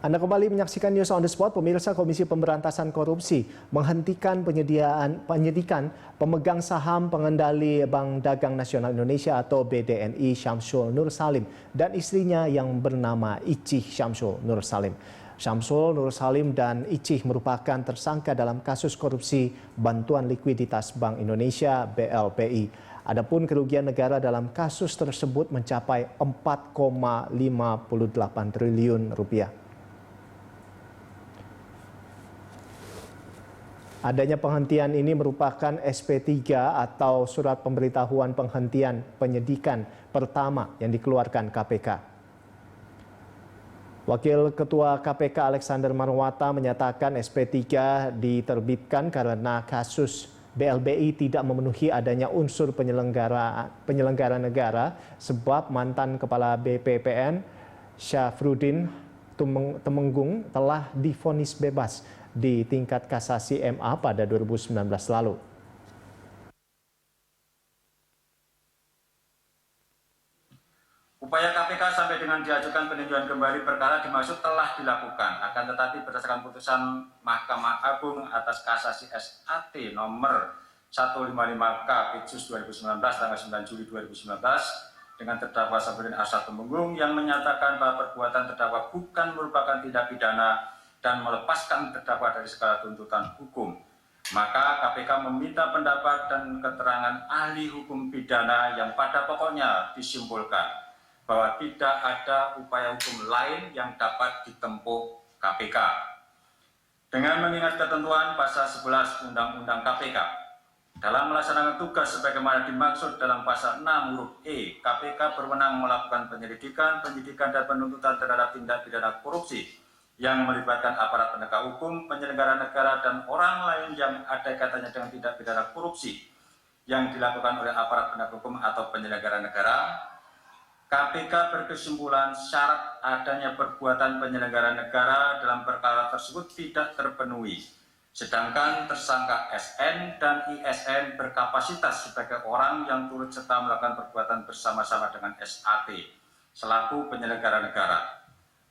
Anda kembali menyaksikan News on the Spot. Pemirsa, Komisi Pemberantasan Korupsi menghentikan penyidikan pemegang saham pengendali Bank Dagang Nasional Indonesia atau BDNI Syamsul Nur Salim dan istrinya yang bernama Icih Syamsul Nur Salim. Syamsul Nur Salim dan Icih merupakan tersangka dalam kasus korupsi bantuan likuiditas Bank Indonesia (BLPI). Adapun kerugian negara dalam kasus tersebut mencapai 4,58 triliun rupiah. Adanya penghentian ini merupakan SP3 atau surat pemberitahuan penghentian penyidikan pertama yang dikeluarkan KPK. Wakil Ketua KPK Alexander Marwata menyatakan SP3 diterbitkan karena kasus BLBI tidak memenuhi adanya unsur penyelenggara negara sebab mantan Kepala BPPN Syafruddin Temenggung telah divonis bebas di tingkat kasasi MA pada 2019 lalu. Upaya KPK sampai dengan diajukan peninjauan kembali perkara dimaksud telah dilakukan, akan tetapi berdasarkan putusan Mahkamah Agung atas kasasi SAT nomor 155K Pitsus 2019 tanggal 9 Juli 2019 dengan terdakwa Syafruddin Temenggung yang menyatakan bahwa perbuatan terdakwa bukan merupakan tindak pidana dan melepaskan terdakwa dari segala tuntutan hukum. Maka KPK meminta pendapat dan keterangan ahli hukum pidana yang pada pokoknya disimpulkan bahwa tidak ada upaya hukum lain yang dapat ditempuh KPK. Dengan mengingat ketentuan pasal 11 Undang-Undang KPK, dalam melaksanakan tugas sebagaimana dimaksud dalam pasal 6 huruf E, KPK berwenang melakukan penyelidikan, penyidikan, dan penuntutan terhadap tindak pidana korupsi yang melibatkan aparat penegak hukum, penyelenggara negara, dan orang lain yang ada kaitannya dengan tindak pidana korupsi yang dilakukan oleh aparat penegak hukum atau penyelenggara negara. KPK berkesimpulan syarat adanya perbuatan penyelenggara negara dalam perkara tersebut tidak terpenuhi, sedangkan tersangka SN dan ISN berkapasitas sebagai orang yang turut serta melakukan perbuatan bersama-sama dengan SAT selaku penyelenggara negara.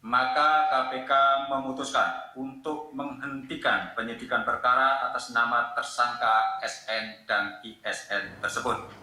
Maka KPK memutuskan untuk menghentikan penyidikan perkara atas nama tersangka SN dan ISN tersebut.